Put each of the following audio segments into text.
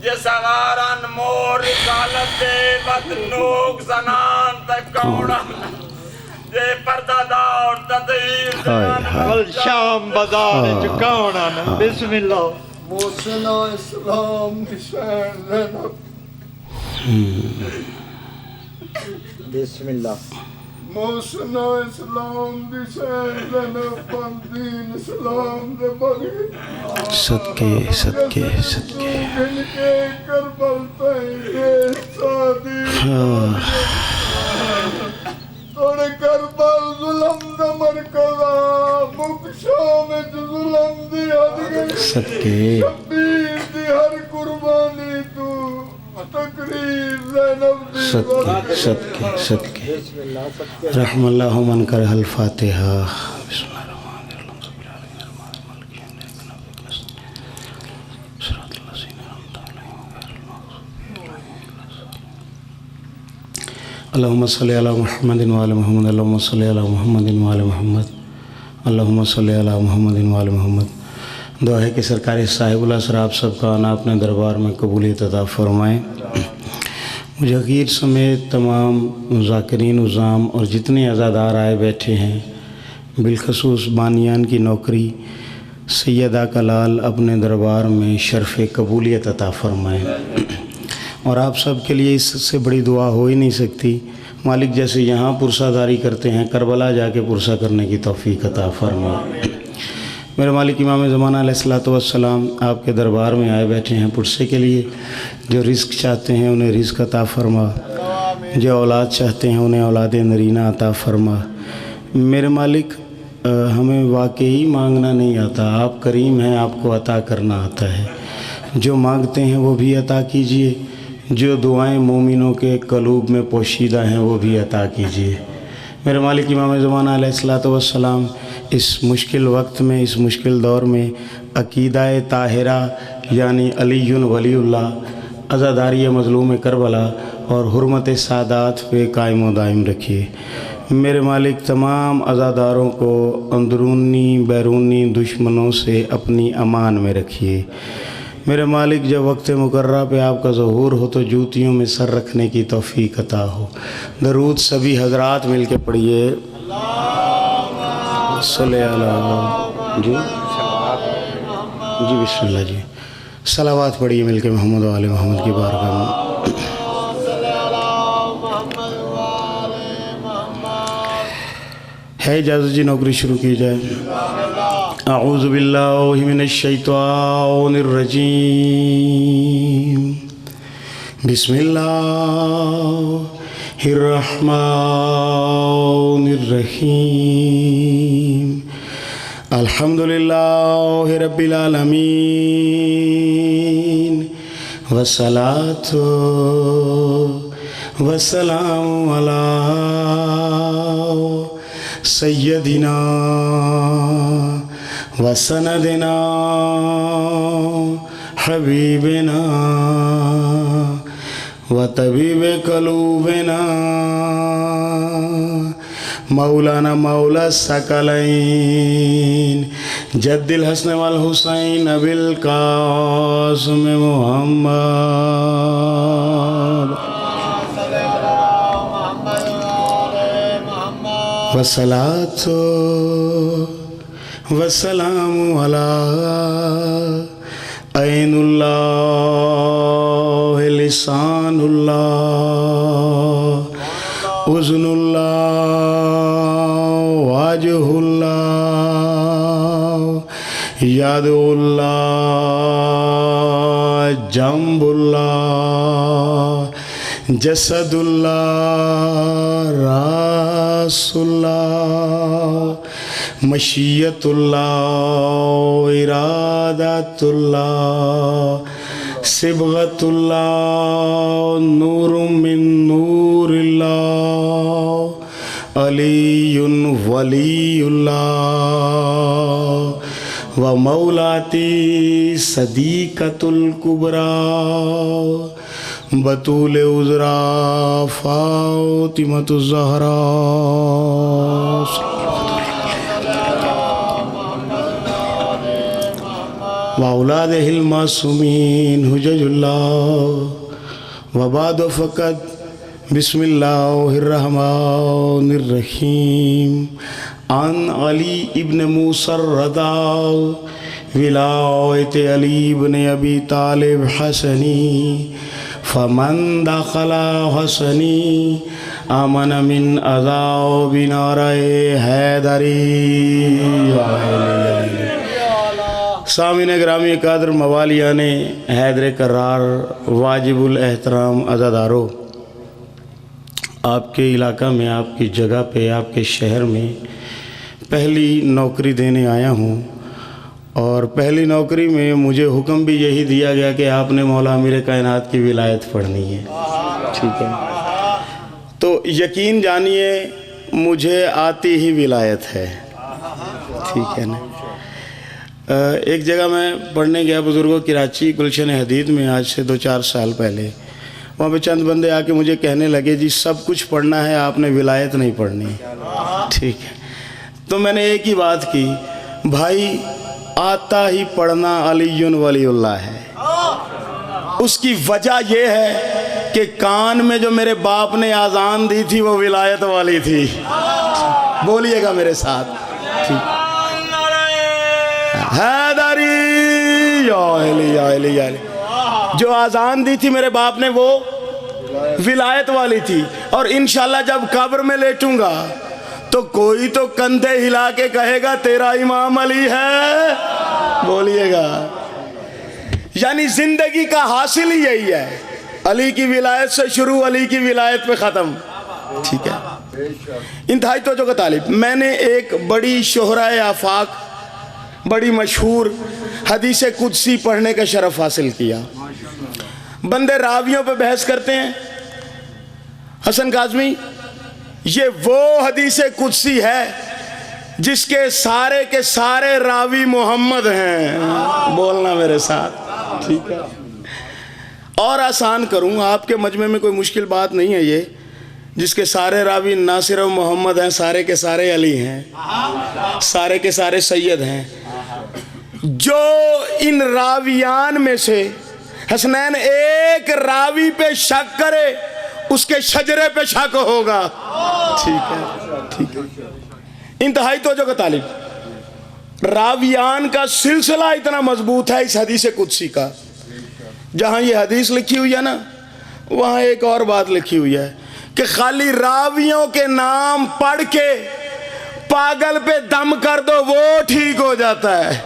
जे सवारन मोर रिसालत दे बदनूक सनान तक कौड़ा जे पर्दादार तदहीर कल शाम बाजार चुकाना ना बिस्मिल्लाह मोसना इस्लाम निशान ज़ैनब बिस्मिल्लाह मोसना इस्लाम निशान ज़ैनब पंदीन इस्लाम दे बगे सदके सदके सदके इनके करबल तैने सादी तोड़े करबल जुल्म दा मरकज़ा मुकशा में जुल्म दी हद गई सदके शब्बीर दी हर कुर्बानी तू तकरीर ज़ैनब दी सदके सदके सदके रहमल्लाहु मन कर हल फातिहा अल्लाहुम्मा सल्ली अला मुहम्मदिन व आले मुहम्मद अल्लाहुम्मा सल्ली अला मुहम्मदिन व आले मुहम्मद अल्लाहुम्मा सल्ली अला मुहम्मदिन व आले मुहम्मद। दुआ है कि सरकारी साहिबुल असर आप सबका आना अपने दरबार में कबूलियत अता फरमाएँ। मुझकीर समेत तमाम ज़ाकिरीन उज़ाम और जितने अज़ादार आए बैठे हैं, बिलखसूस बानियान की नौकरी सैयदा का लाल अपने दरबार में शर्फ़ कबूलियत अता फरमाएँ। और आप सब के लिए इससे बड़ी दुआ हो ही नहीं सकती। मालिक जैसे यहाँ पुरसादारी करते हैं, करबला जाके पुरसा करने की तौफ़ीक़ अता फरमा। मेरे मालिक इमाम ज़माना अलैहिस्सलातु वस्सलाम आपके दरबार में आए बैठे हैं पुरसे के लिए। जो रिज़्क़ चाहते हैं उन्हें रिज़्क़ अता फरमा, जो औलाद चाहते हैं उन्हें औलाद नरीना अता फरमा। मेरे मालिक हमें वाकई मांगना नहीं आता, आप करीम हैं, आपको अता करना आता है। जो मांगते हैं वो भी अता कीजिए, जो दुआएं मोमिनों के कलूब में पोशीदा हैं वो भी अता कीजिए। मेरे मालिक इमाम ज़माना अलैहिस्सलातु वस्सलाम इस मुश्किल वक्त में, इस मुश्किल दौर में अक़ीदा-ए ताहिरा यानी अलीयुन वलीउल्लाह, अज़ादारी मज़लूम करबला और हुर्मत सादात पे कायम व दायम रखिए। मेरे मालिक तमाम अज़ादारों को अंदरूनी बैरूनी दुश्मनों से अपनी अमान में रखिए। मेरे मालिक जब वक्त मुकर्रा पे आपका ज़हूर हो तो जूतियों में सर रखने की तौफ़ीक़ अता हो। दरूद सभी हजरात मिल के पढ़िए। सल्ले अला जी जी बिस्मिल्लाह जी। सलावात पढ़िए मिल के मोहम्मद व आले मोहम्मद की बारगाह में। है इजाज़त जी, नौकरी शुरू की जाए। अऊज़ु बिल्लाहि मिनश शैतानिर रजीम। बिस्मिल्लाहिर रहमानिर रहीम। अल्हम्दुलिल्लाहि रब्बिल आलमीन वस्सलातु वस्सलामु अला सय्यदिना वसनदिना हबीबिना व तबीब कलूबिना मौलाना मौला सकलैन जद्दिल हसन वल हुसैन अबिल कासिम मुहम्मद वस्सलातु वस्सलामु अला ऐनुल्लाह लिसानुल्लाह उज़्नुल्लाह वाजहुल्लाह यादुल्लाह जंबुल्लाह जसदुल्लाह रासुल्लाह मशीयतुल्लाह इरादतुल्लाह सिबगतुल्लाह नूरुम मिन नूरिल्लाह अलीयुन वलीयुल्लाह व मौलाती सदीकतुल कुबरा बतूल उज़रा फातिमतु ज़हरा वौलादिहिल मासूमीन हुज्जतुल्लाह वबाद फ़क़त बिस्मिल्लाहिर्रहमानिर्रहीम अन अली इब्न मूसा रदा विलायत अली इब्न अबी तालिब हसनी फमन दखला हसनी आमन मिन अज़ाबि नारे हैदरी। सामिन ग्रामी कादर मवालिया ने हैदर करार वाजिबुल एहतराम अज़ादारों, आपके इलाका में, आपकी जगह पे, आपके शहर में पहली नौकरी देने आया हूँ और पहली नौकरी में मुझे हुक्म भी यही दिया गया कि आपने मौला अमीर कायनात की विलायत पढ़नी है। ठीक है, तो यकीन जानिए मुझे आती ही विलायत है। ठीक है ना। एक जगह मैं पढ़ने गया बुज़ुर्गों कराची गुलशन हदीद में, आज से 2-4 साल पहले। वहाँ पे चंद बंदे आके मुझे कहने लगे जी सब कुछ पढ़ना है, आपने विलायत नहीं पढ़नी। ठीक है, तो मैंने एक ही बात की, भाई आता ही पढ़ना अलीयुन वलीउल्लाह है। उसकी वजह यह है कि कान में जो मेरे बाप ने आज़ान दी थी वो विलायत वाली थी। बोलिएगा मेरे साथ। ठीक, हैदरी या अली जो आज़ान दी थी मेरे बाप ने वो विलायत वाली थी। और इंशाल्लाह जब कब्र में लेटूंगा तो कोई तो कंधे हिला के कहेगा तेरा इमाम अली है। बोलिएगा। यानी जिंदगी का हासिल ही यही है, अली की विलायत से शुरू, अली की विलायत पे ख़त्म। ठीक है, इंतहाई तवज्जो का तालिब। मैंने एक बड़ी शोहराए आफाक, बड़ी मशहूर हदीस कुदसी पढ़ने का शरफ हासिल किया। बंदे रावियों पे बहस करते हैं, हसन काज़मी ये वो हदीस कुदसी है जिसके सारे के सारे रावी मोहम्मद हैं। बोलना मेरे साथ। ठीक है, और आसान करूं, आपके मजमे में कोई मुश्किल बात नहीं है ये, जिसके सारे रावी ना सिर्फ मोहम्मद हैं, सारे के सारे अली हैं, सारे के सारे सैयद हैं। जो इन रावियान में से हसनैन एक रावी पे शक करे उसके शजरे पे शक होगा। ठीक है, ठीक है। इंतहाई तवज्जो का तालिब। रावियान का सिलसिला इतना मजबूत है इस हदीस कुदसी का, जहां ये हदीस लिखी हुई है ना, वहां एक और बात लिखी हुई है कि खाली रावियों के नाम पढ़ के पागल पे दम कर दो वो ठीक हो जाता है।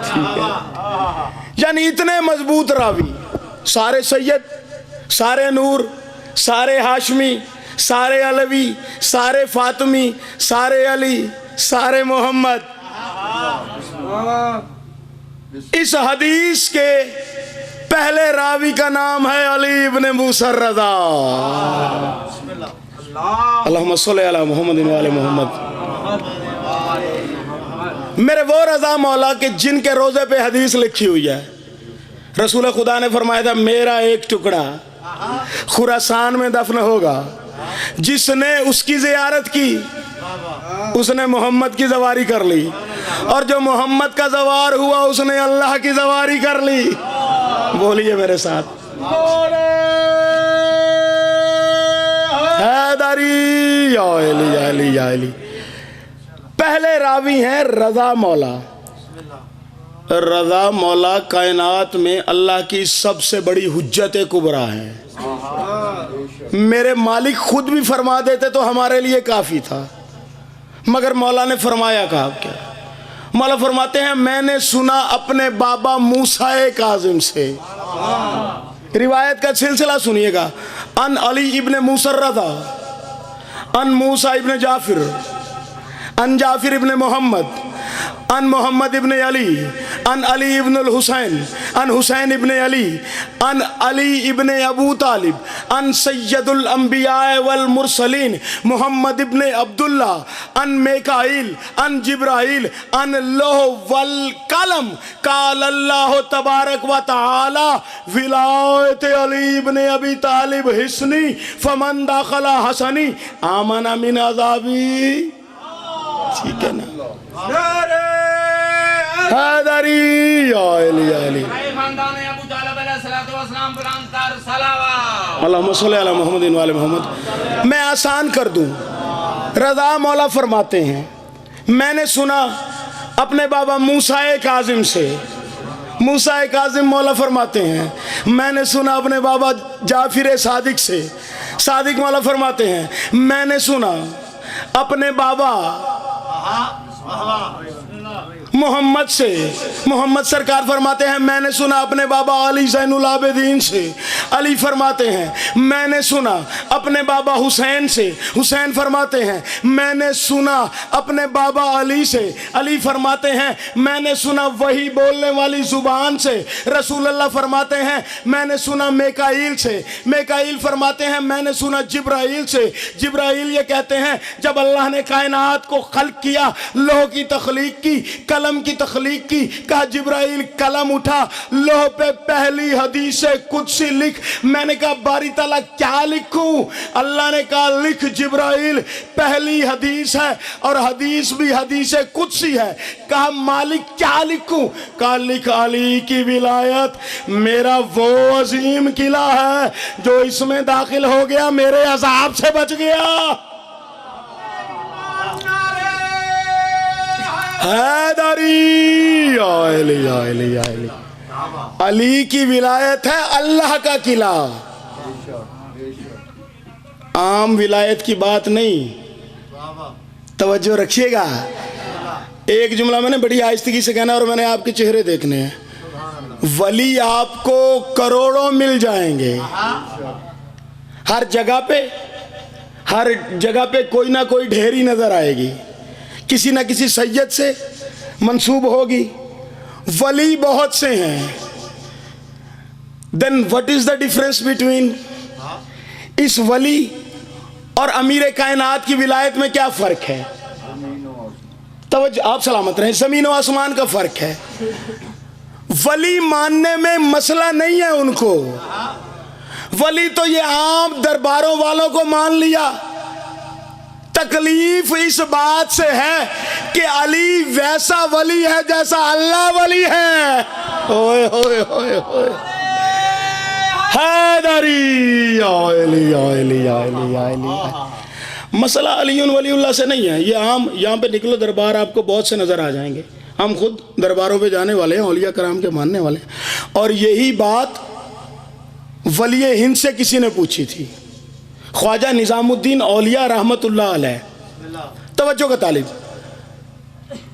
ठीक है, यानी इतने मजबूत रावी, सारे सैयद, सारे नूर, सारे हाशमी, सारे अलवी, सारे फातिमी, सारे अली, सारे मोहम्मद। इस हदीस के पहले रावी का नाम है अली इब्न मूसा रज़ा। अल्लाहुम्मा सल्ली अला मुहम्मद व आले मोहम्मद। मेरे वो रज़ा मौला के जिनके रोज़े पे हदीस लिखी हुई है। रसूल खुदा ने फरमाया था मेरा एक टुकड़ा खुरासान में दफन होगा, जिसने उसकी ज़ियारत की उसने मोहम्मद की ज़वारी कर ली, और जो मोहम्मद का ज़वार हुआ उसने अल्लाह की ज़वारी कर ली। बोलिए मेरे साथ। हैदरी या अली। पहले रावी हैं रज़ा मौला। रज़ा मौला कायनात में अल्लाह की सबसे बड़ी हुज्जत कुबरा है। मेरे मालिक खुद भी फरमा देते तो हमारे लिए काफ़ी था, मगर मौला ने फरमाया कहा क्या? मौला फरमाते हैं मैंने सुना अपने बाबा मूसा काज़िम से। रिवायत का सिलसिला सुनिएगा। अन अली इब्न मूसा रज़ा, अन मूसा इब्न जाफिर, अन जाफिर इब्न मोहम्मद, अन मोहम्मद इब्न अली, अन अली इब्न हुसैन, अन हुसैन इब्न अली, अन अली इब्न अबू तालिब, अन सैयदुल अंबिया वल मुरसलीन मोहम्मद इब्न अब्दुल्ला, अन मेकाइल, अन जिब्राइल, अन लोह वल कलम काल अल्लाह तबारक व तआला विलायत अली इब्न अबी तालिब हिस्नी फमन दाखला हसनी आमना मिन अज़ाबी। ठीक है ना। हैदरी या अली या अली। खानदान अबू तालिब अलैहिस्सलाम पर अंतर सलावत। अल्लाहुम्मा सल्ली अला मुहम्मदिन व आले मोहम्मद। मैं आसान कर दूं, रज़ा मौला फरमाते हैं, मैंने सुना अपने बाबा मूसा काज़िम से, मूसा काज़िम मौला फरमाते हैं, मैंने सुना अपने बाबा जाफिर सादिक से, सादिक मौला फरमाते हैं, मैंने सुना अपने बाबा मोहम्मद से, मोहम्मद सरकार फरमाते हैं, मैंने सुना अपने बाबा अली ज़ैनुल आबिदीन से, अली फरमाते हैं, मैंने सुना अपने बाबा हुसैन से, हुसैन फरमाते हैं, मैंने सुना अपने बाबा अली से, अली फरमाते हैं, मैंने सुना वही बोलने वाली ज़ुबान से, रसूल अल्लाह फरमाते हैं, मैंने सुना मेकाईल से, मेकाईल फरमाते हैं, मैंने सुना जिब्राइल से, जिब्राइल ये कहते हैं, जब अल्लाह ने कायनात को खल्क किया, लोह की तख्लीक की, कलम की तख्लीक की, कहा जिब्राइल कलम उठा, लोह पे पहली हदीस कुदसी लिख। मैंने कहा बारी ताला क्या लिखूं? अल्लाह ने कहा लिख जिब्राइल, पहली हदीस है और हदीस भी हदीस कुदसी है। कहा मालिक क्या लिखूं? कहा लिख अली की विलायत, मेरा वो अजीम किला है जो इसमें दाखिल हो गया मेरे अजाब से बच गया। हैदरी अली की विलायत है अल्लाह का किला, आम विलायत की बात नहीं। तवज्जो रखिएगा, एक जुमला मैंने बड़ी आहिस्तगी से कहना और मैंने आपके चेहरे देखने हैं। वली आपको करोड़ों मिल जाएंगे, हर जगह पे कोई ना कोई ढेरी नजर आएगी, किसी ना किसी सैयद से मंसूब होगी। वली बहुत से हैं, then what is the difference between इस वली और अमीर कायनात की विलायत में क्या फर्क है? तवज्जो, आप सलामत रहें, जमीन और आसमान का फर्क है। वली मानने में मसला नहीं है उनको, वली तो ये आम दरबारों वालों को मान लिया। तकलीफ इस बात से है कि अली वैसा वली है जैसा अल्लाह वली है। ओए ओए ओए ओए, हैदरी अली अली अली अली। मसला अली वलीउल्लाह से नहीं है, ये आम यहाँ पे निकलो दरबार आपको बहुत से नजर आ जाएंगे, हम खुद दरबारों पे जाने वाले हैं, औलिया कराम के मानने वाले हैं। और यही बात वली हिंद से किसी ने पूछी थी, ख्वाजा निज़ामुद्दीन औलिया रहमतुल्लाह अलैह, तवज्जो का तालिब,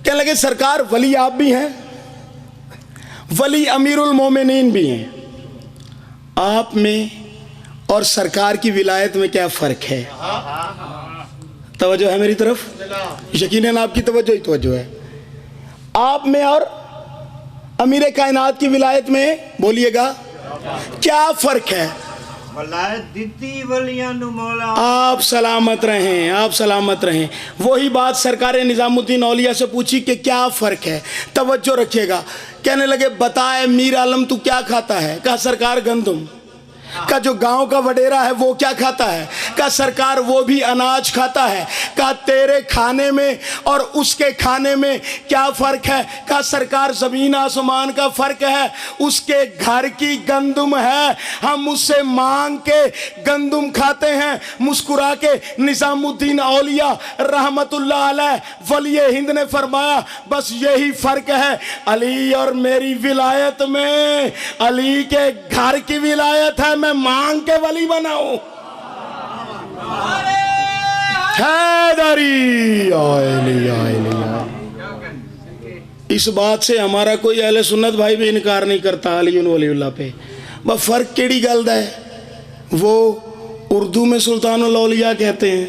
कहने लगे सरकार वली आप भी हैं, वली अमीरुल मोमिनीन भी हैं, आप में और सरकार की विलायत में क्या फ़र्क है? तवज्जो है मेरी तरफ? यकीनन आपकी तवज्जो ही तवज्जो है। आप में और अमीर कायनात की विलायत में बोलिएगा क्या फ़र्क है? आप सलामत रहें, आप सलामत रहें। वही बात सरकार निज़ामुद्दीन औलिया से पूछी कि क्या फ़र्क है। तवज्जो रखिएगा, कहने लगे बताए मीर आलम तू क्या खाता है? कहा सरकार गंदम। का जो गांव का वडेरा है वो क्या खाता है? का सरकार वो भी अनाज खाता है। का तेरे खाने में और उसके खाने में क्या फ़र्क है? का सरकार ज़मीन आसमान का फ़र्क है, उसके घर की गंदम है, हम उससे मांग के गंदम खाते हैं। मुस्कुरा के निज़ामुद्दीन औलिया रहमतुल्लाह अलैह वली हिंद ने फरमाया बस यही फ़र्क है अली और मेरी विलायत में, अली के घर की विलायत है, मैं मांग के वली बनाऊं। इस बात से हमारा कोई अहले सुन्नत भाई भी इनकार नहीं करता अली वलीउल्लाह पे। वह फर्क केड़ी गल दा है? वो उर्दू में सुल्तानुल औलिया कहते हैं,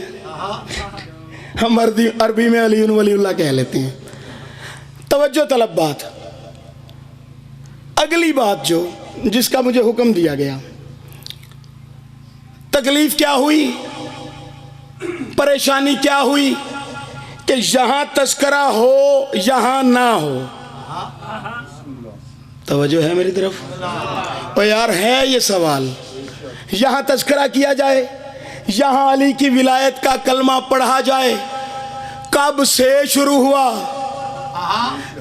हम अरबी में अली वलीउल्लाह कह लेते हैं। तवज्जो तलब बात, अगली बात जो जिसका मुझे हुक्म दिया गया, तकलीफ क्या हुई, परेशानी क्या हुई कि यहां तस्करा हो यहां ना हो। तवज्जो है मेरी तरफ? और यार है ये सवाल, यहां तस्करा किया जाए, यहां अली की विलायत का कलमा पढ़ा जाए, कब से शुरू हुआ?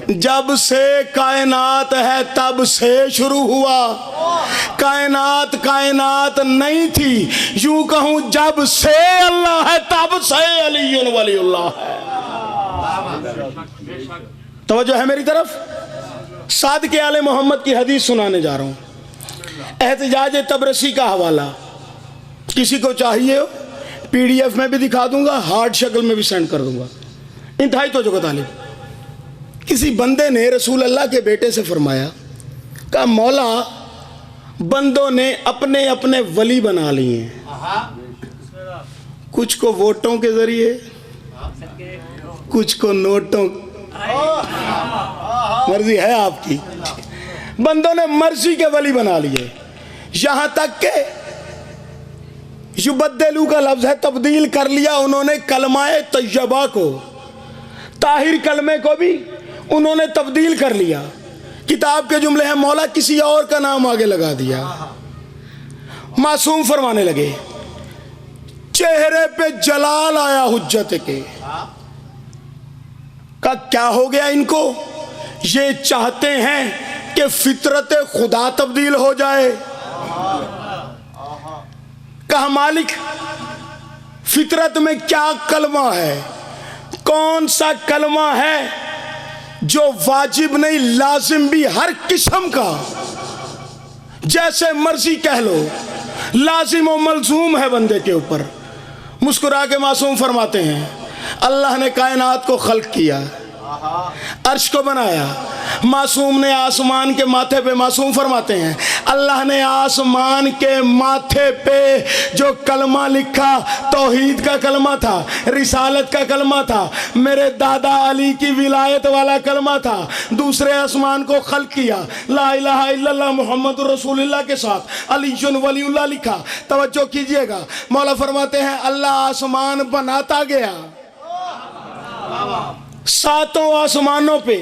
जब से कायनात है तब से शुरू हुआ। कायनात नहीं थी, यूं कहूं जब से अल्लाह है तब से अली वलीउल्लाह है। तवज्जो है मेरी तरफ। सादिक़ आले मोहम्मद की हदीस सुनाने जा रहा हूं। एहतिजाज तबरसी का हवाला किसी को चाहिए हो PDF में भी दिखा दूंगा, हार्ड शक्ल में भी सेंड कर दूंगा। इंतहाई तो जो तालिब, किसी बंदे ने रसूल अल्लाह के बेटे से फरमाया, कहा मौला बंदों ने अपने अपने वली बना लिए हैं, कुछ को वोटों के जरिए, कुछ को नोटों, मर्जी है आपकी। बंदों ने मर्जी के वली बना लिए, यहां तक के युबद्दिलू का लफ्ज है, तब्दील कर लिया उन्होंने कलमाए तय्यबा को, ताहिर कलमे को भी उन्होंने तब्दील कर लिया। किताब के जुमले हैं, मौला किसी और का नाम आगे लगा दिया। मासूम फरमाने लगे, चेहरे पे जलाल आया हुज्जत के। का क्या हो गया इनको, ये चाहते हैं कि फितरत खुदा तब्दील हो जाए। कहा मालिक फितरत में क्या कलमा है, कौन सा कलमा है जो वाजिब नहीं लाजिम भी हर किस्म का, जैसे मर्जी कह लो, लाजिम और मलजूम है बंदे के ऊपर। मुस्कुरा के मासूम फरमाते हैं, अल्लाह ने कायनात को खल्क किया, अर्श को बनाया, मासूम ने आसमान के माथे पे, मासूम फरमाते हैं अल्लाह ने आसमान के माथे पे जो कलमा लिखा, तौहीद का कलमा था, रिसालत का कलमा था, मेरे दादा अली की विलायत वाला कलमा था। दूसरे आसमान को खल्क किया, ला इलाहा इल्लल्लाह मुहम्मदुर रसूलुल्लाह के साथ अलीयुन वलीउल्लाह लिखा। तवज्जो कीजिएगा, मौला फरमाते हैं अल्लाह आसमान बनाता गया, सातों आसमानों पे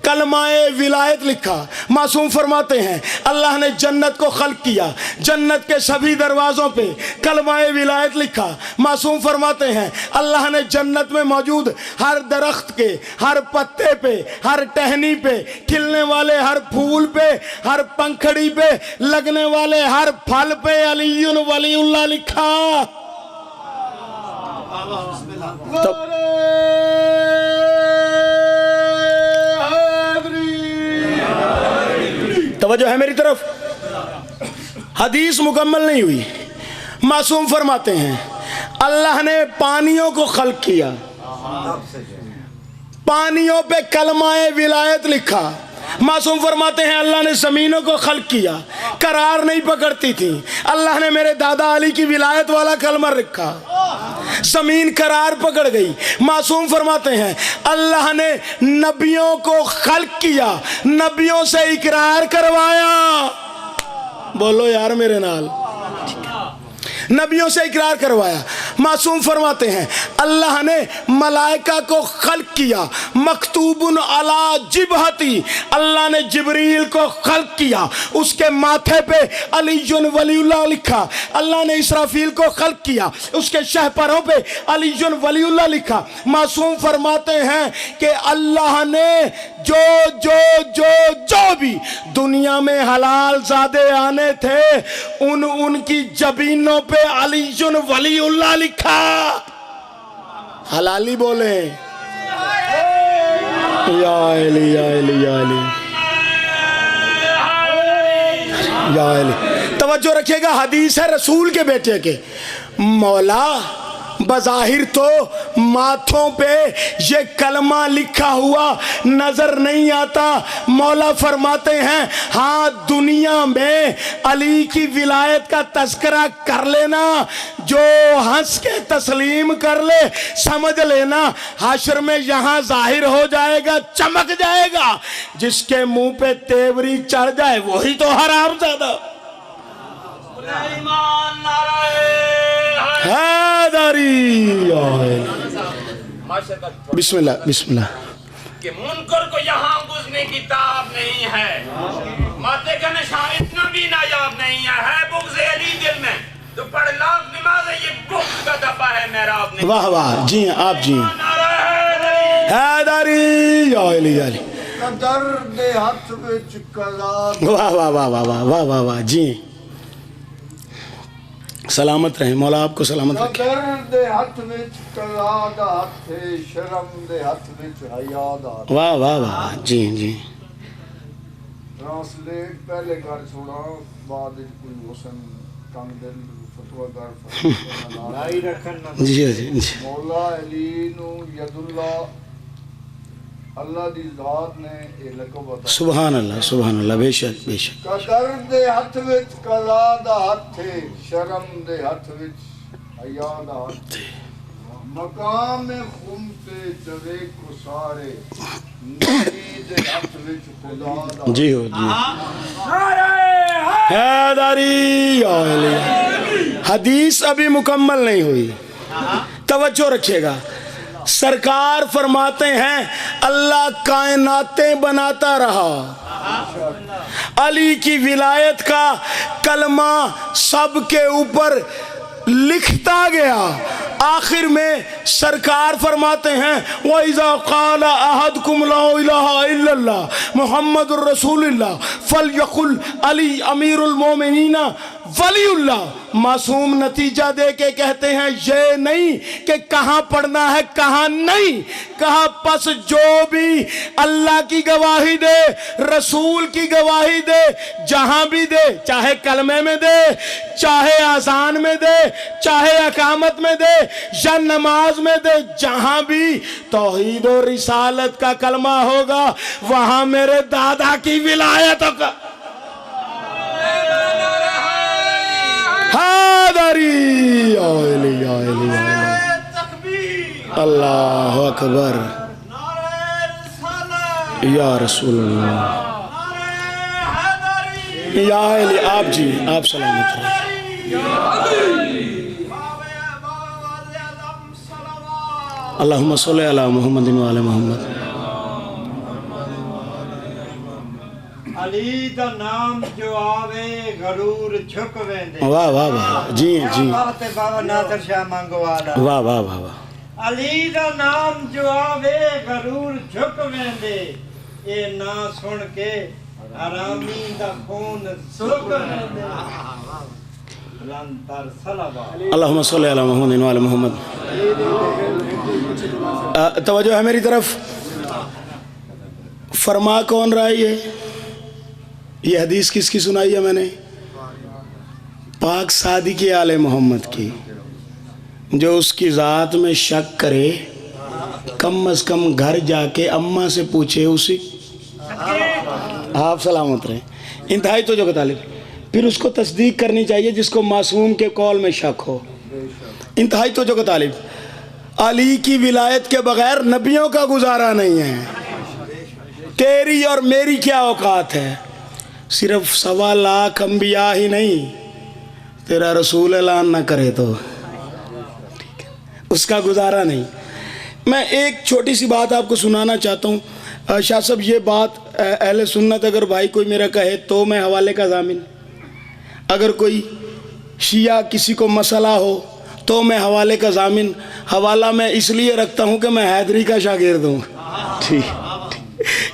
कलमाए विलायत लिखा। मासूम फरमाते हैं अल्लाह ने जन्नत को खल्क किया, जन्नत के सभी दरवाज़ों पे कलमाए विलायत लिखा। मासूम फरमाते हैं अल्लाह ने जन्नत में मौजूद हर दरख्त के, हर पत्ते पे, हर टहनी पे, खिलने वाले हर फूल पे, हर पंखड़ी पे, लगने वाले हर फल पे अलीयुन वलीउल्लाह लिखा। तवज्जो है मेरी तरफ। हदीस मुकम्मल नहीं हुई। मासूम फरमाते हैं अल्लाह ने पानियों को खल्क किया, पानियों पे कलमाए विलायत लिखा। मासूम फरमाते हैं अल्लाह ने ज़मीनों को खल्क किया, करार नहीं पकड़ती थी, अल्लाह ने मेरे दादा अली की विलायत वाला कलमा रखा, ज़मीन करार पकड़ गई। मासूम फरमाते हैं अल्लाह ने नबियों को खल्क किया, नबियों से इकरार करवाया। बोलो यार मेरे नाल, नबियों से इकरार करवाया। मासूम फरमाते हैं अल्लाह ने मलाइका को खल्क किया, मकतूबुन अला जिबहती, अल्लाह ने जिब्रील को खल्क किया, उसके माथे पे अलीयुन वलीउल्लाह लिखा। अल्लाह ने इसराफील को खल्क किया, उसके शहपरों पे अलीयुन वलीउल्लाह लिखा। मासूम फरमाते हैं कि अल्लाह ने जो जो जो जो भी दुनिया में हलाल ज़ादे आने थे, उनकी जबीनों पे अलीयुन वलीउल्लाह लिखा। हलाली बोले या अली या अली या अली या अली। तवज्जो रखिएगा, हदीस है रसूल के बेटे के। मौला बज़ाहिर तो माथों पे ये कलमा लिखा हुआ नजर नहीं आता। मौला फरमाते हैं हाँ, दुनिया में अली की विलायत का तस्करा कर लेना, जो हंस के तस्लीम कर ले, समझ लेना हाशर में यहाँ जाहिर हो जाएगा, चमक जाएगा। जिसके मुंह पे तेवरी चढ़ जाए वही तो हरामज़ादा। बिस्मिल्लाह बिस्मिल्लाह। कि मुनकर को यहाँ घुसने की ताब नहीं है, माते का नशा इतना भी नायाब नहीं है बुग़्ज़ अली दिल में, तो पढ़ लाख नमाज़ है, ये बुग़्ज़ का दफा है मेरा आपने। वाह वाह, जी आप जी हैदरी या अली। कदर दे हथ विच कला वाह वाह वाह वाह वाह वाह वाह वाह जी, सलामत रहें मौला, आपको सलामत रखें। कदर दे हथ विच कला दा हथ है, शर्म दे हथ विच हया दा हथ। वाह वाह वाह जी जी। ट्रांसलेट पहले कर सुना, बाद विच कोई हुसन तंग दिल फतवा कर लाई रखन ना जी जी जी। मौला अली नु यदुल्ला अल्लाह दी जात ने ये लक़ब अता। सुभान अल्लाह, बेशक बेशक। कदर दे हथ विच कला दा हथ है, शर्म दे हथ विच हया दा हथ। मकाम खुम ते जवे को सारे, नबी दे हथ विच खुदा दा। जी हो जी। हैदरी हदीस अभी मुकम्मल नहीं हुई, तवज्जो रखिएगा। सरकार फरमाते हैं अल्लाह कायनातें बनाता रहा, अली की विलायत का कलमा सबके ऊपर लिखता गया। आखिर में सरकार फरमाते हैं वइज़ा क़ाला अहदकुम ला इलाहा इल्लल्लाह मुहम्मदुर रसूलुल्लाह फलयकुल अली अमीरुल मोमिनीना वलीउल्लाह। मासूम नतीजा दे के कहते हैं ये नहीं कि कहाँ पढ़ना है कहाँ नहीं, कहा पस जो भी अल्लाह की गवाही दे, रसूल की गवाही दे, जहां भी दे, चाहे कलमे में दे, चाहे आजान में दे, चाहे अकामत में दे या नमाज में दे, जहां भी तौहीद और रिसालत का कलमा होगा वहां मेरे दादा की विलायत का हादरी अल्लाह अकबर या रसूलुल्लाह या अली। आप जी आप सलामत रहे। अल्लाहुम्मा सल्ली अला मुहम्मदिन व अला मुहम्मद। अली दा नाम जो आवे गरूर झुक वेंदे। वाह वाह वाह जी जी। बाबा नादर शाह मंगवाला। वाह वाह वाह वाह। अली दा नाम जो आवे गरूर झुक वेंदे, ये ना सुन के हरामी दा खून सुक वेंदे। रंतर सलावत। अल्लाहुम्मा सल्ली अला मुहम्मदिन व अला मुहम्मद। तवज्जो है मेरी तरफ। फरमा कौन रहा है ये हदीस किसकी सुनाई है मैंने? पाक सादी की आले मोहम्मद की। जो उसकी ज़ात में शक करे कम अज़ कम घर जाके अम्मा से पूछे उसी। आप सलामत रहे। इंतहाई तो जो तालिब फिर उसको तस्दीक करनी चाहिए जिसको मासूम के कौल में शक हो। इंतहाई तो जो तालिब अली की विलायत के बगैर नबियों का गुजारा नहीं है। तेरी और मेरी क्या औकात है? सिर्फ 1.25 लाख अंबिया ही नहीं, तेरा रसूल ऐलान ना करे तो ठीक है, उसका गुजारा नहीं। मैं एक छोटी सी बात आपको सुनाना चाहता हूँ। शाह साहब ये बात अहले सुन्नत अगर भाई कोई मेरा कहे तो मैं हवाले का ज़ामिन, अगर कोई शिया किसी को मसला हो तो मैं हवाले का ज़ामिन। हवाला मैं इसलिए रखता हूँ कि मैं हैदरी का शागिर्द हूँ। ठीक,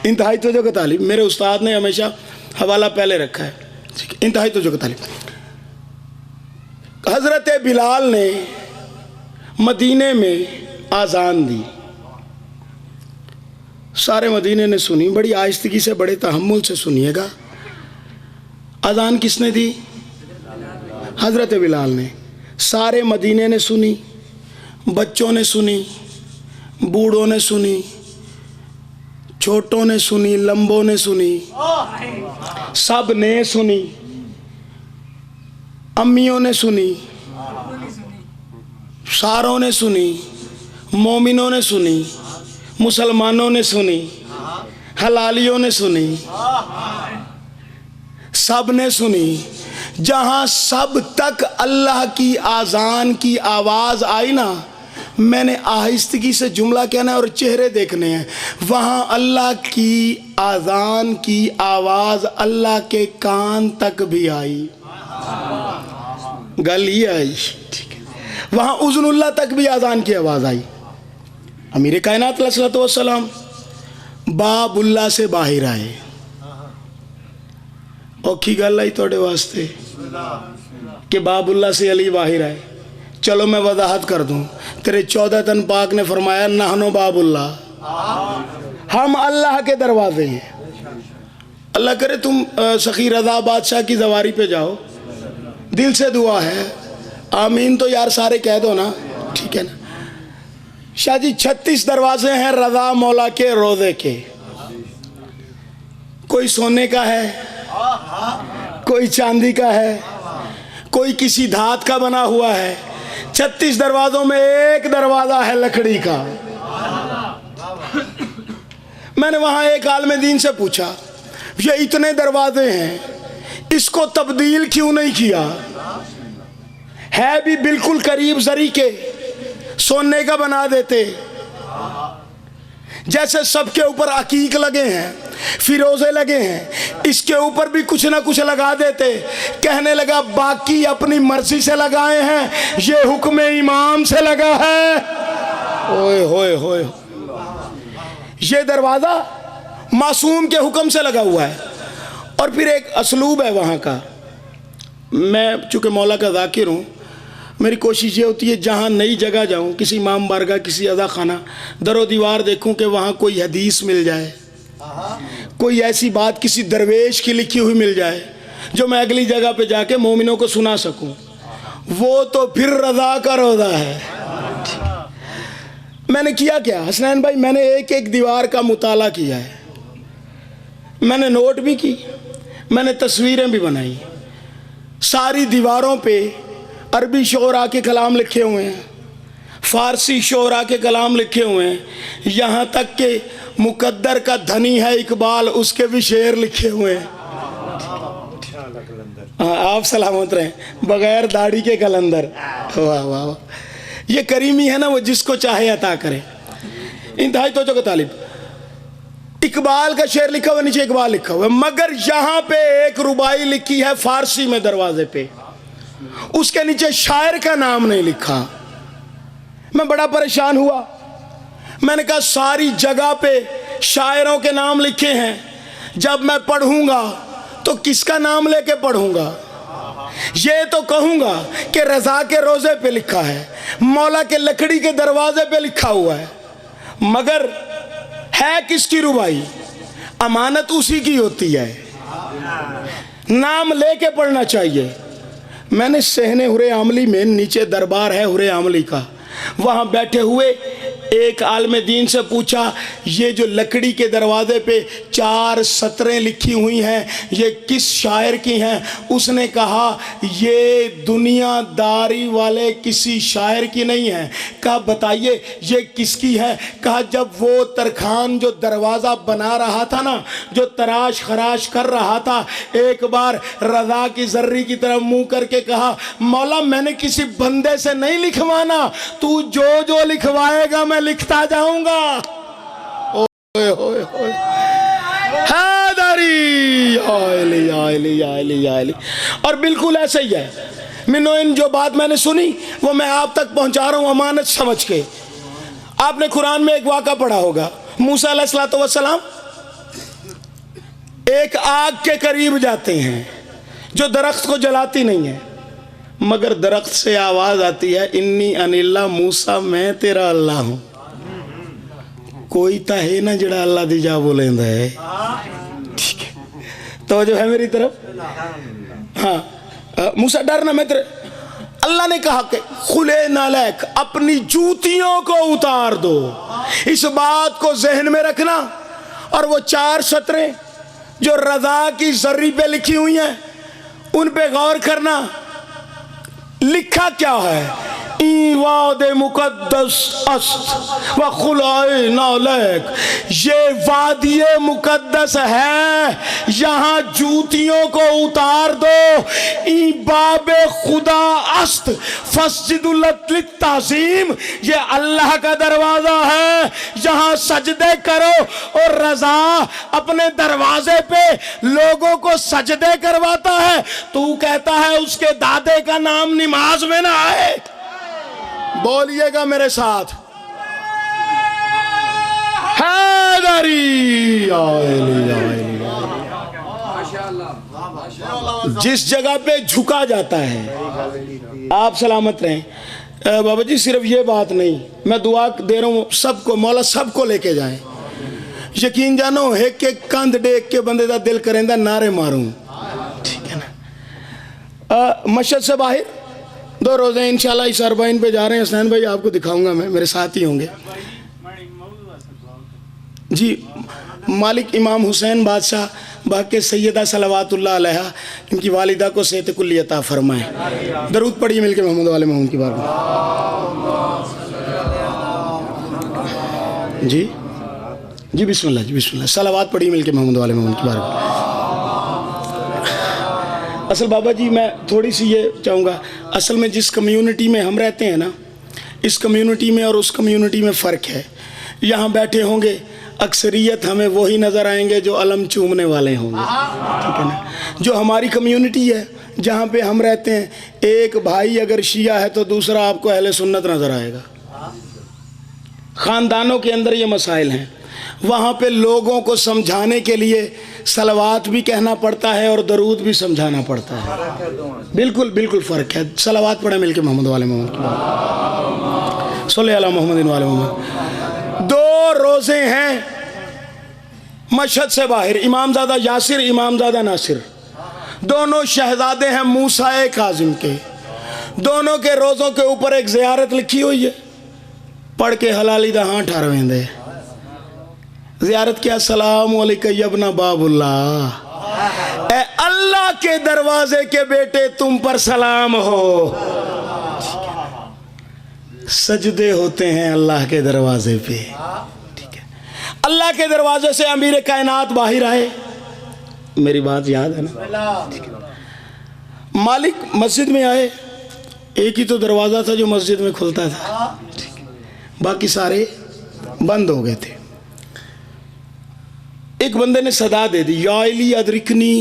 इंतहाई तो जो तालीब मेरे उस्ताद ने हमेशा हवाला पहले रखा है। ठीक है, इंतहाई तो जो तालीब हज़रत बिलाल ने मदीने में आज़ान दी, सारे मदीने ने सुनी, बड़ी आहिस्तगी से बड़े तहम्मुल से सुनिएगा। अज़ान किसने दी? हज़रत बिलाल ने। सारे मदीने ने सुनी, बच्चों ने सुनी, बूढ़ों ने सुनी, छोटों ने सुनी, लंबों ने सुनी, सब ने सुनी, अम्मियों ने सुनी, सारों ने सुनी, मोमिनों ने सुनी, मुसलमानों ने सुनी, हलालियों ने सुनी, सब ने सुनी। जहाँ सब तक अल्लाह की आज़ान की आवाज़ आई ना, मैंने आहिस्तगी से जुमला कहना है और चेहरे देखने हैं। वहाँ अल्लाह की आज़ान की आवाज़ अल्लाह के कान तक भी आई। गल ये आई, ठीक है। वहाँ उज़नुल्लाह तक भी आज़ान की आवाज़ आई। अमीर कायनात अलैहिस्सलाम बाबुल्ला से बाहर आए। औखी गल आई थोड़े वास्ते कि बाबुल्ला से अली बाहर आए। चलो मैं वजाहत कर दूं, तेरे 14 तन पाक ने फरमाया नहनो बाबुल्ला, हम अल्लाह के दरवाजे हैं। अल्लाह करे तुम सखी रजा बादशाह की जवारी पे जाओ, दिल से दुआ है, आमीन तो यार सारे कह दो ना, ठीक है ना। शाह जी 36 दरवाजे हैं रजा मौला के रोजे के। कोई सोने का है, कोई चांदी का है, कोई किसी धात का बना हुआ है। 36 दरवाजों में एक दरवाजा है लकड़ी का। मैंने वहां एक आलिम दीन से पूछा, ये इतने दरवाजे हैं, इसको तब्दील क्यों नहीं किया? है भी बिल्कुल करीब जरी के, सोने का बना देते। जैसे सबके ऊपर अकीक लगे हैं, फिरोजे लगे हैं, इसके ऊपर भी कुछ ना कुछ लगा देते। कहने लगा बाकी अपनी मर्जी से लगाए हैं, ये हुक्म इमाम से लगा है। ओए होए होए, ये दरवाजा मासूम के हुक्म से लगा हुआ है। और फिर एक असलूब है वहाँ का। मैं चूँकि मौला का ज़ाकिर हूँ, मेरी कोशिश ये होती है जहाँ नई जगह जाऊँ, किसी इमाम बारगाह, किसी अदा खाना, दरो दीवार देखूँ कि वहाँ कोई हदीस मिल जाए, कोई ऐसी बात किसी दरवेश की लिखी हुई मिल जाए जो मैं अगली जगह पे जाके मोमिनों को सुना सकूँ। वो तो फिर रज़ा का रोज़ा है। मैंने किया क्या हसनैन भाई, मैंने एक एक दीवार का मुताला किया है, मैंने नोट भी की, मैंने तस्वीरें भी बनाई। सारी दीवारों पे अरबी शोरा के कलाम लिखे हुए हैं, फ़ारसी शोरा के कलाम लिखे हुए हैं, यहाँ तक कि मुकद्दर का धनी है इकबाल, उसके भी शेर लिखे हुए हैं। हाँ, आप सलामत रहें, बगैर दाढ़ी के कलंदर। वाह वाह वाह, ये करीमी है ना, वो जिसको चाहे अता करे। इंतहाई तवज्जो का तालिब। इकबाल का शेर लिखा हुआ, नीचे इकबाल लिखा हुआ है, मगर यहाँ पे एक रुबाई लिखी है फारसी में दरवाजे पे, उसके नीचे शायर का नाम नहीं लिखा। मैं बड़ा परेशान हुआ। मैंने कहा सारी जगह पे शायरों के नाम लिखे हैं, जब मैं पढ़ूंगा तो किसका नाम लेके पढ़ूंगा? ये तो कहूंगा कि रज़ा के रोजे पे लिखा है, मौला के लकड़ी के दरवाजे पे लिखा हुआ है, मगर है किसकी रुबाई? अमानत उसी की होती है, नाम लेके पढ़ना चाहिए। मैंने सहने हुरे आमली में, नीचे दरबार है हुरे आमली का, वहाँ बैठे हुए एक आलिम दीन से पूछा, ये जो लकड़ी के दरवाजे पे 4 सतरें लिखी हुई हैं, ये किस शायर की हैं? उसने कहा ये दुनियादारी वाले किसी शायर की नहीं है। कहा बताइए ये किसकी है? कहा जब वो तरखान जो दरवाज़ा बना रहा था ना, जो तराश खराश कर रहा था, एक बार रज़ा की जर्री की तरफ मुंह करके कहा, मौला मैंने किसी बंदे से नहीं लिखवाना, तू जो जो लिखवाएगा मैं लिखता जाऊंगा। ओए ओए ओए, हैदरी आयली आयली आयली आयली। और बिल्कुल ऐसे ही है मिनोइन, जो बात मैंने सुनी वो मैं आप तक पहुंचा रहा हूं अमानत समझ के। आपने कुरान में एक वाक़ा पढ़ा होगा, मूसा अलैहिस्सलाम एक आग के करीब जाते हैं जो दरख्त को जलाती नहीं है, मगर दरख्त से आवाज आती है, इन्नी अनिल्ला मूसा, मैं तेरा अल्लाह हूं। कोई तो है ना जड़ा अल्लाह दी जा बोलेंदा है, ठीक है? तो जो है मेरी तरफ, हाँ मूसा डरना, मैं तेरे। अल्लाह ने कहा कि खुले नालैक, अपनी जूतियों को उतार दो। इस बात को जहन में रखना। और वो 4 सतरें जो रज़ा की जर्री पे लिखी हुई हैं, उन पे गौर करना। लिखा क्या है? ईवाद मुकद्दस अस्त व खुलाए नालैक, ये वादिये मुकद्दस है, यहाँ जूतियों को उतार दो। ई बाबे खुदा अस्त फस्जिदुल ताज़ीम, ये अल्लाह का दरवाजा है, यहाँ सजदे करो। और रज़ा अपने दरवाजे पे लोगों को सजदे करवाता है, तू कहता है उसके दादे का नाम नमाज में ना आए। बोलिएगा मेरे साथ, हैदर अली या अली या अली। जिस जगह पे झुका जाता है, आप सलामत रहें बाबा जी। सिर्फ ये बात नहीं, मैं दुआ दे रहा हूँ सबको, मौला सबको लेके जाए। यकीन जानो एक एक कंध देख के बंदे का दिल करेंदा नारे मारूं, ठीक है ना। मस्जिद से बाहर 2 रोज़े इंशाल्लाह इस अरबाइन पे जा रहे हैं। हसनैन भाई आपको दिखाऊंगा, मैं मेरे साथ ही होंगे जी। मालिक इमाम हुसैन बादशाह बाकी सैयदा सलवातुल्लाह अलैहा, इनकी वालिदा को सेहत कुल्ली अता फरमाए। दरूद पढ़िए मिलके मोहम्मद वाले मोहम्मद की बात जी जी। बिस्मिल्लाह जी, बिस्मिल्लाह। सलावात पढ़िए मिलके मोहम्मद वाले मोहम्मद की बात। असल बाबा जी मैं थोड़ी सी ये चाहूँगा, असल में जिस कम्युनिटी में हम रहते हैं ना, इस कम्युनिटी में और उस कम्युनिटी में फ़र्क है। यहाँ बैठे होंगे अक्सरियत हमें वही नज़र आएंगे जो अलम चूमने वाले होंगे, ठीक है ना। जो हमारी कम्युनिटी है जहाँ पे हम रहते हैं, एक भाई अगर शिया है तो दूसरा आपको अहले सुन्नत नज़र आएगा। ख़ानदानों के अंदर ये मसाइल हैं। वहाँ पे लोगों को समझाने के लिए सलावात भी कहना पड़ता है और दरूद भी समझाना पड़ता है। बिल्कुल बिल्कुल फ़र्क है। सलावात पढ़े मिलके मोहम्मद वाले मोहम्मद की सल्लल्लाहु अला मोहम्मद वाले मोहम्मद। 2 रोज़े हैं मशहद से बाहर, इमामज़ादा यासिर, इमामज़ादा नासिर, दोनों शहजादे हैं मूसा काज़िम के। दोनों के रोज़ों के ऊपर एक ज़ियारत लिखी हुई है, पढ़ के हलाली दा हाँ ठहरवेंदे। ज़ियारत क्या? सलाम अलैका यब्ना बाबुल्लाह, ए अल्लाह के दरवाजे के बेटे तुम पर सलाम हो। सजदे होते हैं अल्लाह के दरवाजे पे, ठीक है। अल्लाह के दरवाजे से अमीर कायनात बाहर आए, मेरी बात याद है ना, ठीक है। मालिक मस्जिद में आए, एक ही तो दरवाज़ा था जो मस्जिद में खुलता था, ठीक है, बाकी सारे बंद हो गए थे। एक बंदे ने सदा दे दी, या अली अदरिकनी,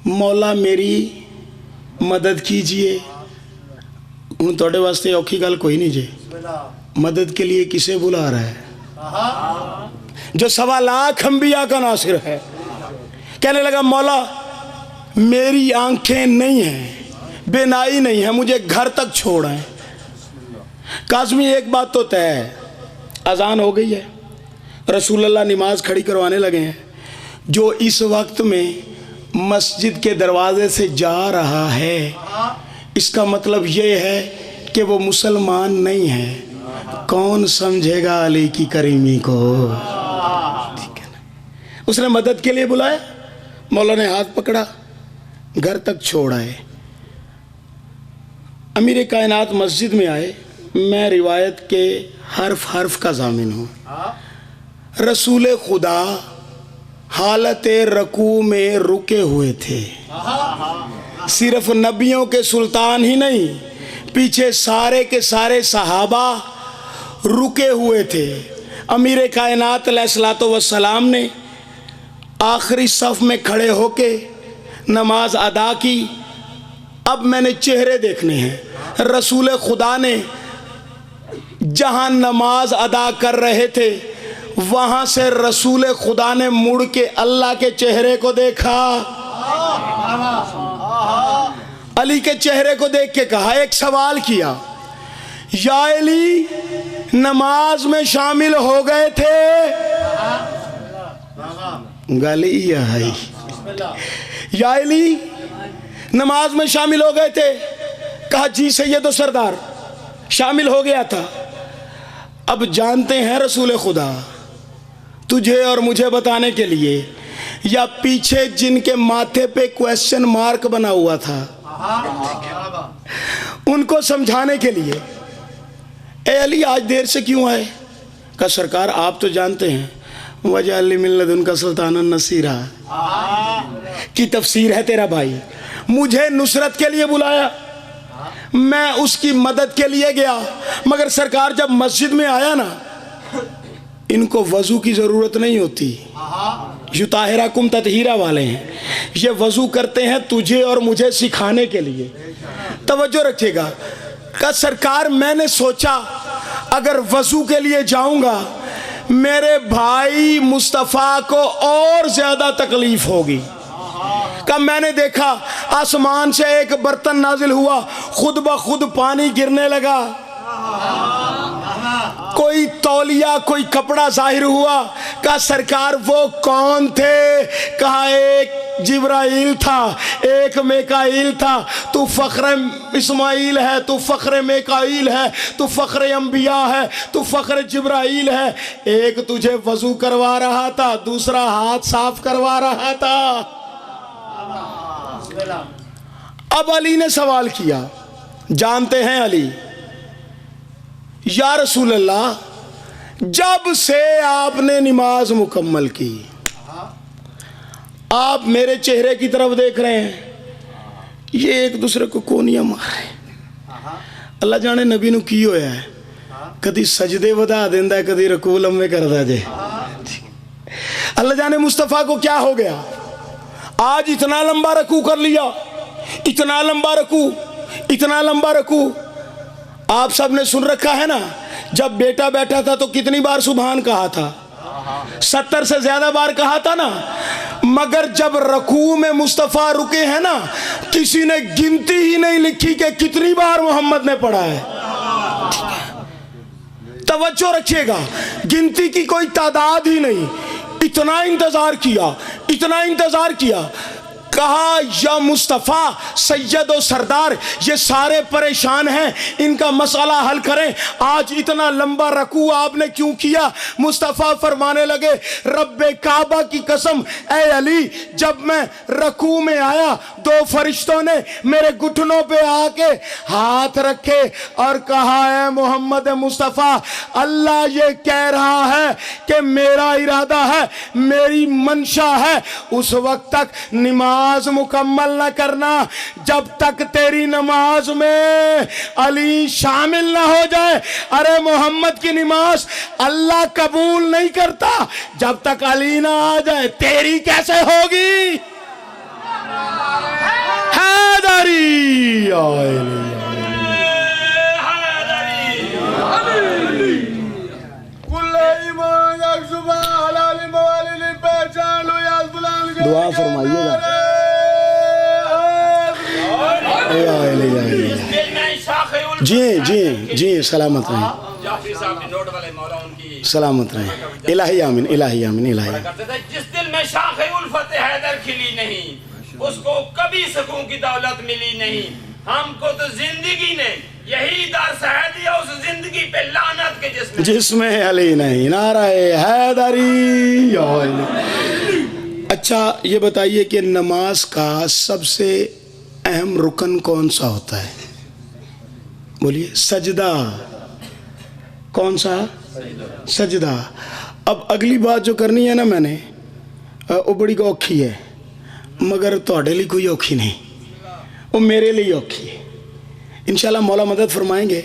मौला मेरी मदद कीजिए। हूँ थोड़े वास्ते औखी गल कोई नहीं जे, मदद के लिए किसे बुला रहा है? जो 1.25 लाख अंबिया का नासिर है। कहने लगा मौला मेरी आंखें नहीं हैं, बेनाई नहीं है, मुझे घर तक छोड़ आए। काज़मी एक बात तो तय है, अजान हो गई है, रसूलुल्लाह नमाज खड़ी करवाने लगे हैं। जो इस वक्त में मस्जिद के दरवाजे से जा रहा है, इसका मतलब ये है कि वो मुसलमान नहीं है। कौन समझेगा अली की करीमी को, ठीक है ना। उसने मदद के लिए बुलाया, मौला ने हाथ पकड़ा, घर तक छोड़ आए। अमीर कायनात मस्जिद में आए। मैं रिवायत के हर्फ हर्फ का ज़ामिन हूँ। रसूल खुदा हालत रकू में रुके हुए थे। सिर्फ नबियों के सुल्तान ही नहीं, पीछे सारे के सारे सहाबा रुके हुए थे। अमीर कायनात अलैहिस्सलातु वस्सलाम ने आखिरी सफ़ में खड़े होके नमाज अदा की। अब मैंने चेहरे देखने हैं। रसूल खुदा ने जहाँ नमाज अदा कर रहे थे, वहाँ से रसूल खुदा ने मुड़ के अल्लाह के चेहरे को देखा। अली के चेहरे को देख के कहा, एक सवाल किया, या अली नमाज में शामिल हो गए थे? गाली है, या अली नमाज में शामिल हो गए थे? कहा जी सैयद सरदार शामिल हो गया था। अब जानते हैं रसूल खुदा तुझे और मुझे बताने के लिए, या पीछे जिनके माथे पे क्वेश्चन मार्क बना हुआ था उनको समझाने के लिए, ए अली आज देर से क्यों आए? कहा सरकार आप तो जानते हैं वजह अली मिल्लत उनका सुल्तान नसीरा की तफसीर है। तेरा भाई मुझे नुसरत के लिए बुलाया, मैं उसकी मदद के लिए गया, मगर सरकार जब मस्जिद में आया ना, इनको वज़ू की ज़रूरत नहीं होती। युताहिरा कुम ततहीरा वाले हैं, ये वज़ू करते हैं तुझे और मुझे सिखाने के लिए। तवज्जो रखिएगा। का सरकार मैंने सोचा अगर वज़ू के लिए जाऊंगा मेरे भाई मुस्तफ़ा को और ज्यादा तकलीफ होगी। कब मैंने देखा आसमान से एक बर्तन नाजिल हुआ, खुद ब खुद पानी गिरने लगा, कोई तौलिया कोई कपड़ा जाहिर हुआ। कहा सरकार वो कौन थे? कहा एक जिब्राइल था, एक मेकाइल था। तू फ़ख्र इस्माइल है, तू फ़ख्र मेकाइल है, तू फ़ख्र अंबिया है, तू फ़ख्र जिब्राइल है। एक तुझे वज़ू करवा रहा था, दूसरा हाथ साफ करवा रहा था। अब अली ने सवाल किया, जानते हैं अली, या रसूल अल्लाह, जब से आपने नमाज मुकम्मल की, आप मेरे चेहरे की तरफ देख रहे हैं, ये एक दूसरे को कोनिया मारे। अल्लाह जाने नबी नू की होया है, कदी सजदे वधा देंदा, कदी रकू लम्बे करदा जे। अल्लाह जाने मुस्तफ़ा को क्या हो गया, आज इतना लंबा रकू कर लिया, इतना लंबा रकू, इतना लंबा रकू। आप सब ने सुन रखा है ना, जब बेटा बैठा था तो कितनी बार सुभान कहा था? 70 से ज्यादा बार कहा था ना। मगर जब रकू में मुस्तफ़ा रुके हैं ना, किसी ने गिनती ही नहीं लिखी कि कितनी बार मोहम्मद ने पढ़ा है। तवज्जो रखिएगा, गिनती की कोई तादाद ही नहीं। इतना इंतजार किया, इतना इंतजार किया। कहा या मुस्तफ़ा सैयद और सरदार, ये सारे परेशान हैं, इनका मसला हल करें। आज इतना लंबा रकू आपने क्यों किया? मुस्तफ़ा फरमाने लगे, रब्बे काबा की कसम, ए अली, जब मैं रकू में आया, दो फरिश्तों ने मेरे घुटनों पे आके हाथ रखे और कहा, है मोहम्मद मुस्तफ़ा, अल्लाह ये कह रहा है कि मेरा इरादा है, मेरी मंशा है, उस वक्त तक नमाज मुकम्मल न करना जब तक तेरी नमाज में अली शामिल ना हो जाए। अरे मोहम्मद की नमाज अल्लाह कबूल नहीं करता जब तक अली ना आ जाए, तेरी कैसे होगी? हैदरी दुआ फरमाइएगा। जी जी जी, सलामत रहें, सलामत रहें। इलाही आमीन, इलाही आमीन, इलाही। जिस दिल में शाखे उल्फत हैदर खिली नहीं, उसको कभी सुकून की दौलत मिली नहीं। हमको तो जिंदगी ने यही दर्स है दिया, उस जिंदगी पे लानत के जिसमें अली नहीं। नाराए हैदरी। अच्छा ये बताइए कि नमाज का सबसे अहम रुकन कौन सा होता है? बोलिए। सजदा। कौन सा? सजदा। अब अगली बात जो करनी है ना मैंने, वो बड़ी औखी है, मगर ਤੁਹਾਡੇ लिए कोई औखी नहीं, वो मेरे लिए औखी है। इंशाल्लाह मौला मदद फरमाएंगे।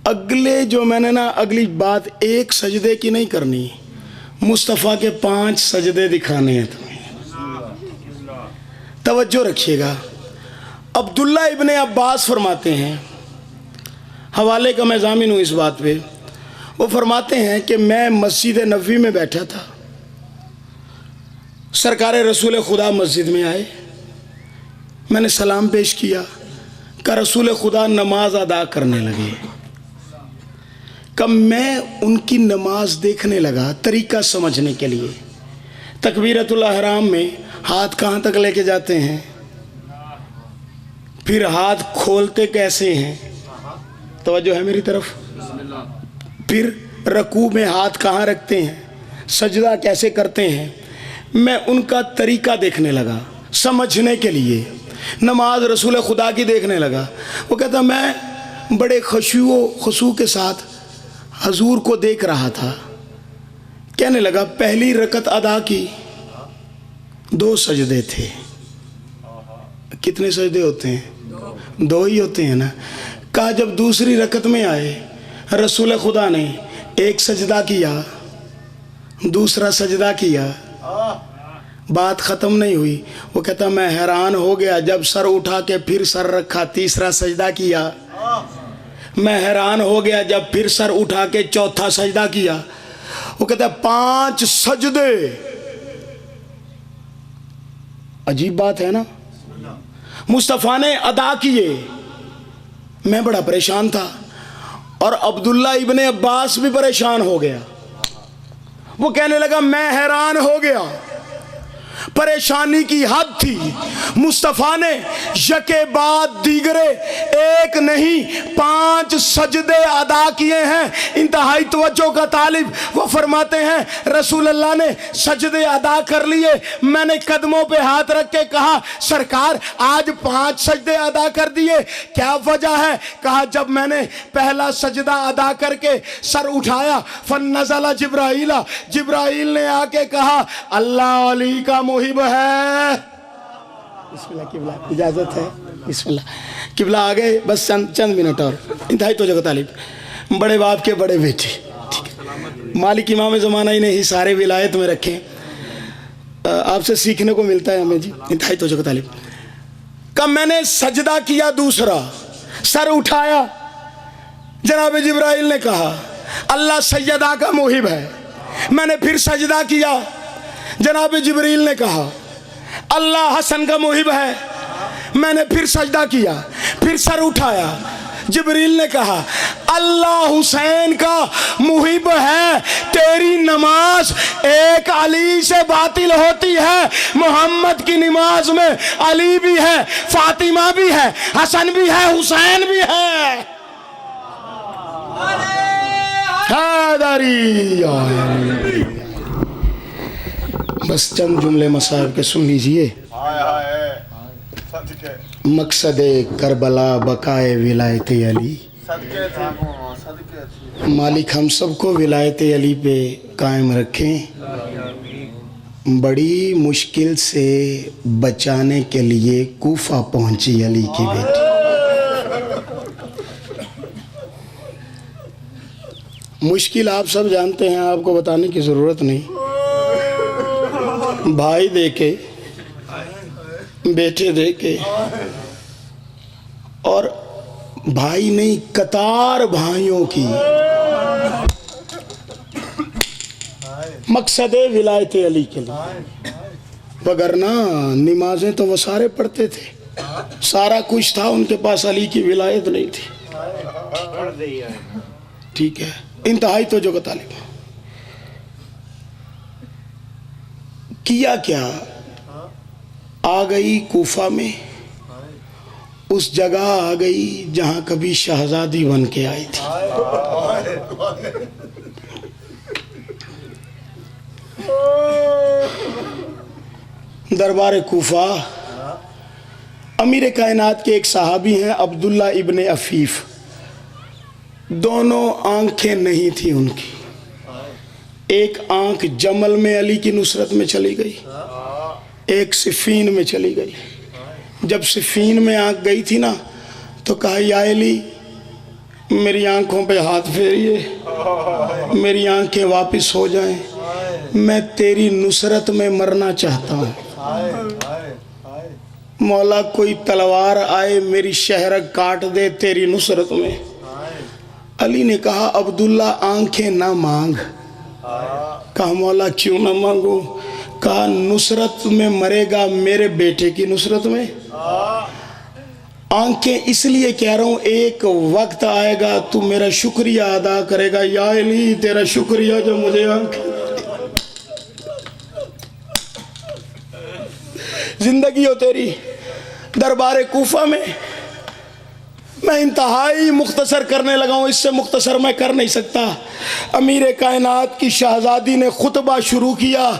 अगले जो मैंने ना, अगली बात एक सजदे की नहीं करनी, मुस्तफ़ा के 5 सजदे दिखाने हैं तुम्हें। तवज्जो रखिएगा। अब्दुल्ला इब्ने अब्बास फरमाते हैं, हवाले का मैं ज़ामिन हूँ इस बात पे, वो फरमाते हैं कि मैं मस्जिद नबवी में बैठा था, सरकार रसूल खुदा मस्जिद में आए, मैंने सलाम पेश किया, का रसूल खुदा नमाज अदा करने लगे। कब मैं उनकी नमाज देखने लगा तरीका समझने के लिए, तकबीरतुल अहराम में हाथ कहाँ तक लेके जाते हैं, फिर हाथ खोलते कैसे हैं, तवज्जो है मेरी तरफ, फिर रकू में हाथ कहाँ रखते हैं, सजदा कैसे करते हैं, मैं उनका तरीका देखने लगा समझने के लिए। नमाज रसूल खुदा की देखने लगा। वो कहता मैं बड़े खुशू के साथ हजूर को देख रहा था। कहने लगा पहली रकत अदा की, 2 सजदे थे। कितने सजदे होते हैं? 2 ही होते हैं ना। कहा जब दूसरी रकत में आए, रसूल खुदा ने एक सजदा किया, दूसरा सजदा किया, बात ख़त्म नहीं हुई। वो कहता मैं हैरान हो गया, जब सर उठा के फिर सर रखा, तीसरा सजदा किया। मैं हैरान हो गया जब फिर सर उठा के चौथा सजदा किया। वो कहता है 5 सजदे। अजीब बात है ना। मुस्तफ़ा ने अदा किए, मैं बड़ा परेशान था और अब्दुल्ला इब्ने अब्बास भी परेशान हो गया। वो कहने लगा मैं हैरान हो गया, परेशानी की हद थी। मुस्तफ़ा ने यके बाद दीगरे एक नहीं 5 सजदे अदा किए हैं। इंतहाई तवज्जो का तालिब वो फरमाते हैं रसूल अल्लाह ने सजदे अदा कर लिए। मैंने कदमों पे हाथ रख के कहा सरकार आज 5 सजदे अदा कर दिए, क्या वजह है? कहा जब मैंने पहला सजदा अदा करके सर उठाया फन नज़ला जिब्राइला, जिब्राइल ने आके कहा अल्लाह अली का मुहिब है। बिस्मिल्लाह किबला, इजाजत है? बिस्मिल्लाह किबला आ गए, बस चंद मिनट और। इंतहाई तो जगह तालिब, बड़े बाप के बड़े बेटे, ठीक है। मालिक इमाम ज़माना ही नहीं सारे विलायत में रखे, आपसे सीखने को मिलता है हमें जी। इंतहाई तो जगह तालिब, कब मैंने सजदा किया दूसरा, सर उठाया, जनाब जिब्राइल ने कहा अल्लाह सैयदा का मुहिब है। मैंने फिर सजदा किया, जनाब जिब्रील ने कहा अल्लाह हसन का मुहिब है। मैंने फिर सजदा किया, फिर सर उठाया, जिब्रील ने कहा अल्लाह हुसैन का मुहिब है। तेरी नमाज एक अली से बातिल होती है। मोहम्मद की नमाज में अली भी है, फातिमा भी है, हसन भी है, हुसैन भी है। बस चंद जुमले मसाइब के सुन लीजिए। मकसद करबला बकाए विलायत अली। मालिक हम सबको विलायत अली पे कायम रखें। बड़ी मुश्किल से बचाने के लिए कूफा पहुंची अली की बेटी। मुश्किल आप सब जानते हैं, आपको बताने की ज़रूरत नहीं। भाई देके, बेटे देके, और भाई नहीं कतार भाइयों की मकसद विलायत अली के लिए। वगरना नमाजें तो वो सारे पढ़ते थे, सारा कुछ था उनके पास, अली की विलायत नहीं थी। ठीक है, इंतहाई तो जो तालिब किया क्या, आ गई कूफा में, उस जगह आ गई जहां कभी शहजादी बन के आई थी। दरबार कूफा, अमीर कायनात के एक सहाबी हैं अब्दुल्ला इब्ने अफीफ। दोनों आंखें नहीं थी उनकी, एक आंख जमल में अली की नुसरत में चली गई, एक सिफीन में चली गई। जब सिफीन में आंख गई थी ना तो कहा या अली मेरी आंखों पे हाथ फेरिए, मेरी आंखें वापस हो जाएं, मैं तेरी नुसरत में मरना चाहता हूँ। मौला कोई तलवार आए मेरी शहरक काट दे तेरी नुसरत में। अली ने कहा अब्दुल्ला आंखें ना मांग। कहा मौला क्यों ना मांगू? कहा नुसरत में मरेगा मेरे बेटे की नुसरत में। आंखें इसलिए कह रहा हूं, एक वक्त आएगा तू मेरा शुक्रिया अदा करेगा। या अली तेरा शुक्रिया जो मुझे आंखें, जिंदगी हो तेरी। दरबार कूफा में मैं इंतहाई मुख्तसर करने लगा हूँ, इससे मुख्तसर मैं कर नहीं सकता। अमीर कायनात की शहजादी ने खुतबा शुरू किया,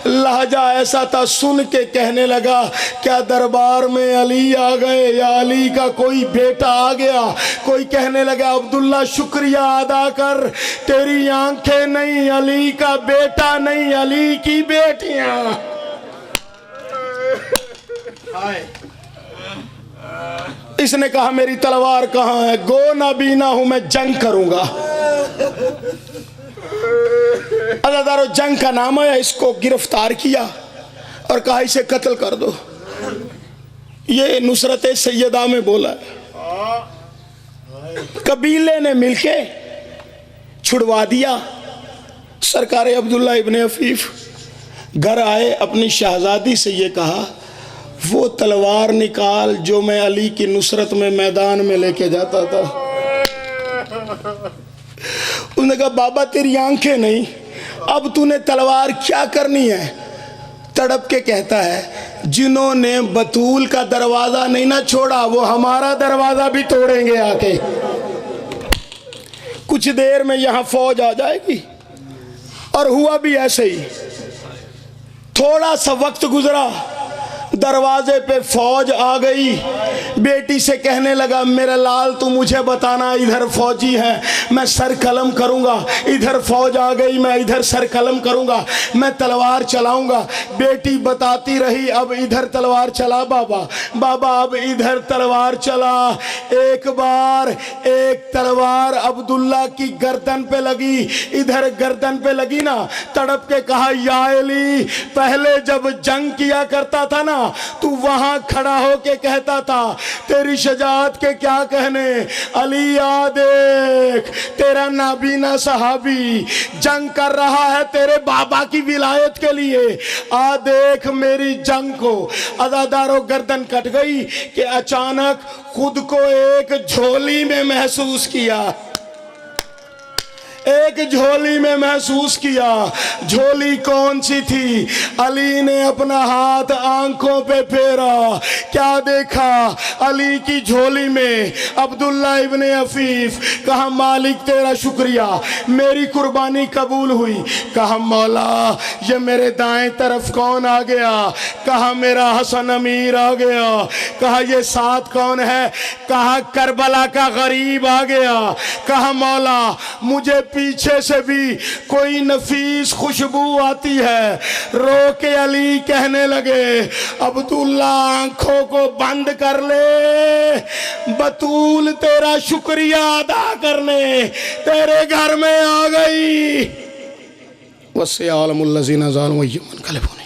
लहजा ऐसा था सुन के कहने लगा क्या दरबार में अली आ गए या अली का कोई बेटा आ गया। कोई कहने लगा अब्दुल्ला शुक्रिया अदा कर, तेरी आंखें नहीं, अली का बेटा नहीं, अली की बेटियां। इसने कहा मेरी तलवार कहाँ है? गो नाबीना हूं मैं, जंग करूंगा। अज़ादारो जंग का नाम है, इसको गिरफ्तार किया और कहा इसे कत्ल कर दो। ये नुसरत सैयदा में बोला। कबीले ने मिलके छुड़वा दिया। सरकार अब्दुल्ला इब्ने अफीफ घर आए, अपनी शहजादी से ये कहा, वो तलवार निकाल जो मैं अली की नुसरत में मैदान में लेके जाता था। उसने कहा बाबा तेरी आंखें नहीं, अब तूने तलवार क्या करनी है? तड़प के कहता है, जिन्होंने बतूल का दरवाजा नहीं ना छोड़ा वो हमारा दरवाजा भी तोड़ेंगे आके। कुछ देर में यहां फौज आ जाएगी। और हुआ भी ऐसे ही। थोड़ा सा वक्त गुजरा, दरवाजे पे फौज आ गई। बेटी से कहने लगा, मेरा लाल तू मुझे बताना, इधर फौजी है मैं सर कलम करूंगा, इधर फौज आ गई मैं इधर सर कलम करूंगा, मैं तलवार चलाऊंगा। बेटी बताती रही, अब इधर तलवार चला बाबा, बाबा अब इधर तलवार चला। एक बार एक तलवार अब्दुल्ला की गर्दन पे लगी, इधर गर्दन पे लगी ना, तड़प के कहा, या अली पहले जब जंग किया करता था ना, तू वहां खड़ा होके कहता था तेरी शजाअत के क्या कहने। अली आ देख, तेरा नाबीना सहाबी जंग कर रहा है तेरे बाबा की विलायत के लिए, आ देख मेरी जंग को। अज़ादारों गर्दन कट गई कि अचानक खुद को एक झोली में महसूस किया, एक झोली में महसूस किया। झोली कौन सी थी? अली ने अपना हाथ आंखों पे फेरा, क्या देखा? अली की झोली में अब्दुल्ला इब्ने अफीफ। कहा मालिक तेरा शुक्रिया, मेरी कुर्बानी कबूल हुई। कहा मौला ये मेरे दाएं तरफ कौन आ गया? कहा मेरा हसन अमीर आ गया। कहा ये साथ कौन है? कहा करबला का गरीब आ गया। कहा मौला मुझे पीछे से भी कोई नफीस खुशबू आती है। रो के अली कहने लगे, अब्दुल्ला आंखों को बंद कर ले, बतूल तेरा शुक्रिया अदा करने तेरे घर में आ गई। वस्से आलमुल लज़ीना ज़ालमू यमन कलबून।